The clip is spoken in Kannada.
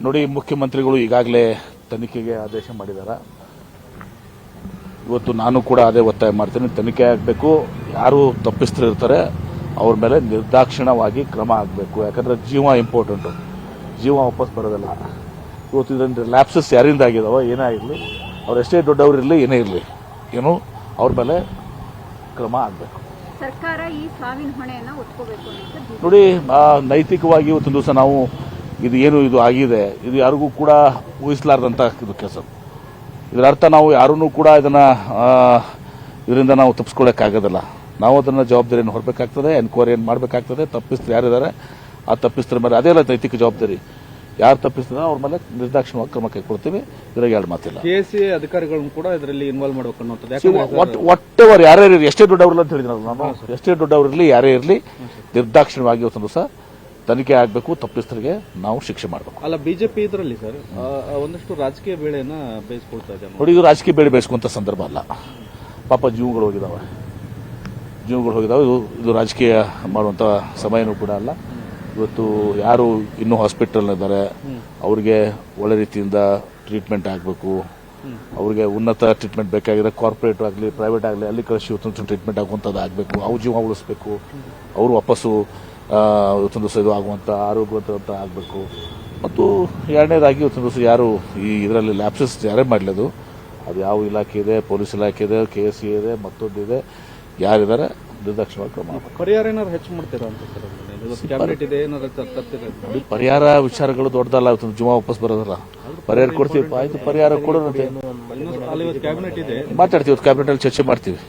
ನೋಡಿ, ಮುಖ್ಯಮಂತ್ರಿಗಳು ಈಗಾಗಲೇ ತನಿಖೆಗೆ ಆದೇಶ ಮಾಡಿದ್ದಾರೆ. ಇವತ್ತು ನಾನು ಕೂಡ ಅದೇ ಒತ್ತಾಯ ಮಾಡ್ತೀನಿ, ತನಿಖೆ ಆಗಬೇಕು. ಯಾರು ತಪ್ಪಿಸ್ತರು ಇರ್ತಾರೆ ಅವ್ರ ಮೇಲೆ ನಿರ್ದಾಕ್ಷಿಣ್ಯವಾಗಿ ಕ್ರಮ ಆಗಬೇಕು. ಯಾಕಂದ್ರೆ ಜೀವ ಇಂಪಾರ್ಟೆಂಟು, ಜೀವ ವಾಪಸ್ ಬರೋದಲ್ಲ. ಇವತ್ತು ಇದರಿಂದ ಲ್ಯಾಪ್ಸಸ್ ಯಾರಿಂದ ಆಗಿದಾವೋ ಏನೇ ಇರಲಿ, ಅವ್ರು ಎಷ್ಟೇ ದೊಡ್ಡವರಿರಲಿ ಏನೇ ಇರಲಿ, ಏನು ಅವ್ರ ಮೇಲೆ ಕ್ರಮ ಆಗಬೇಕು. ಸರ್ಕಾರ ಈ ಸಾವಿನ ಹೊಣೆಯನ್ನು ಹೊತ್ಕೋಬೇಕು ಅಂತ ನೋಡಿ, ನೈತಿಕವಾಗಿ ಇವತ್ತಿನ ದಿವಸ ನಾವು ಇದು ಆಗಿದೆ, ಇದು ಯಾರಿಗೂ ಕೂಡ ಊಹಿಸಲಾರ್ದಂಥ ಇದು ಕೆಲಸ. ಇದರ ಅರ್ಥ ನಾವು ಯಾರೂ ಕೂಡ ಇದರಿಂದ ನಾವು ತಪ್ಪಿಸ್ಕೊಳ್ಳೋಕ್ಕಾಗೋದಿಲ್ಲ. ನಾವು ಅದನ್ನು ಜವಾಬ್ದಾರಿಯನ್ನು ಹೊರಬೇಕಾಗ್ತದೆ, ಎನ್ಕ್ವೈರಿಯನ್ನು ಮಾಡಬೇಕಾಗ್ತದೆ. ತಪ್ಪಿಸ್ತರು ಯಾರಿದ್ದಾರೆ ಆ ತಪ್ಪಿಸ್ತರ ಮೇಲೆ ಅದೇ ನೈತಿಕ ಜವಾಬ್ದಾರಿ. ಯಾರು ತಪ್ಪಿಸ್ತಾರೋ ಅವ್ರ ಮೇಲೆ ನಿರ್ದಾಕ್ಷಿಣ್ಯವಾಗಿ ಕ್ರಮ ಕೈಗೊಳ್ತೀವಿ. ಇದ್ರಾಗ ಎರಡು ಮಾತಿಲ್ಲ. ಕೆಎಸ್ಸಿ ಅಧಿಕಾರಿಗಳನ್ನು ಕೂಡ ಇದರಲ್ಲಿ ಇನ್ವಾಲ್ವ್ ಮಾಡಬೇಕು ಅನ್ನೋದು. ಒಟ್ಟೆವರು ಯಾರೇ ಇರಲಿ, ಎಷ್ಟೇ ದೊಡ್ಡವರಿಲ್ಲ ಅಂತ ಹೇಳಿದ್ರು ನಾನು, ಎಷ್ಟೇ ದೊಡ್ಡವರಿರಲಿ ಯಾರೇ ಇರಲಿ, ನಿರ್ದಾಕ್ಷಿಣ್ಯವಾಗಿ ಇವತ್ತು ದಿವಸ ತನಿಖೆ ಆಗಬೇಕು. ತಪ್ಪಿಸ್ತರಿಗೆ ನಾವು ಶಿಕ್ಷೆ ಮಾಡಬೇಕು. ಅಲ್ಲ, ಬಿಜೆಪಿ ಇದರಲ್ಲಿ ಸರ್ ಒಂದಷ್ಟು ರಾಜಕೀಯ ಬೇಳೆಯನ್ನ ಬೇಯಿಸ್ಕೊಳ್ತಾ ಇದೆ. ನೋಡಿ, ಇದು ರಾಜಕೀಯ ಬೇಳೆ ಬೇಯಿಸ್ಕೊಂತ ಸಂದರ್ಭ ಅಲ್ಲ. ಪಾಪ ಜೀವಗಳು ಹೋಗಿದಾವೆ. ಇದು ರಾಜಕೀಯ ಮಾಡುವಂತ ಸಮಯನೂ ಕೂಡ ಅಲ್ಲ. ಇವತ್ತು ಯಾರು ಇನ್ನೂ ಹಾಸ್ಪಿಟಲ್ ಇದ್ದಾರೆ ಅವ್ರಿಗೆ ಒಳ್ಳೆ ರೀತಿಯಿಂದ ಟ್ರೀಟ್ಮೆಂಟ್ ಆಗಬೇಕು. ಅವ್ರಿಗೆ ಉನ್ನತ ಟ್ರೀಟ್ಮೆಂಟ್ ಬೇಕಾಗಿದೆ. ಕಾರ್ಪೊರೇಟ್ ಆಗಲಿ ಪ್ರೈವೇಟ್ ಆಗಲಿ ಅಲ್ಲಿ ಕಳಿಸಿ ಇವತ್ತೊಂದು ಟ್ರೀಟ್ಮೆಂಟ್ ಆಗುವಂಥದ್ದು ಆಗಬೇಕು. ಅವ್ರ ಜೀವ ಉಳಿಸ್ಬೇಕು. ಅವರು ವಾಪಸ್ಸು ಇವತ್ತೊಂದು ದಿವಸ ಇದು ಆಗುವಂಥ ಆರೋಗ್ಯವಂತ ಆಗಬೇಕು. ಮತ್ತು ಎರಡನೇದಾಗಿ ಇವತ್ತೊಂದು ದಿವಸ ಯಾರು ಇದರಲ್ಲಿ ಲ್ಯಾಪ್ಸಸ್ ಯಾರೇ ಮಾಡಲಿದ್ದು, ಅದು ಯಾವ ಇಲಾಖೆ ಇದೆ, ಪೊಲೀಸ್ ಇಲಾಖೆ ಇದೆ, ಕೆಎಸ್ಸಿ ಇದೆ, ಮತ್ತೊಂದಿದೆ, ಯಾರಿದ್ದಾರೆ ನಿರ್ದಾಕ್ಷಿಣ್ಯವಾಗಿ ಕ್ರಮ. ಪರಿಹಾರ ಏನಾದ್ರು ಹೆಚ್ಚು ಮಾಡ್ತೀರಾ ಅಂತ ಕ್ಯಾಬಿನೆಟ್ ಇದೆ, ಪರಿಹಾರ ವಿಚಾರಗಳು ದೊಡ್ಡದಲ್ಲ. ಇವತ್ತು ಜೀವ ವಾಪಸ್ ಬರೋದಲ್ಲ. ಪರಿಹಾರ ಕೊಡ್ತೀವಿ, ಆಯ್ತು ಪರಿಹಾರ ಕೊಡೋಣ, ಕ್ಯಾಬಿನೆಟ್ ಇದೆ, ಮಾತಾಡ್ತೀವಿ. ಕ್ಯಾಬಿನೆಟ್ ಅಲ್ಲಿ ಚರ್ಚೆ ಮಾಡ್ತೀವಿ.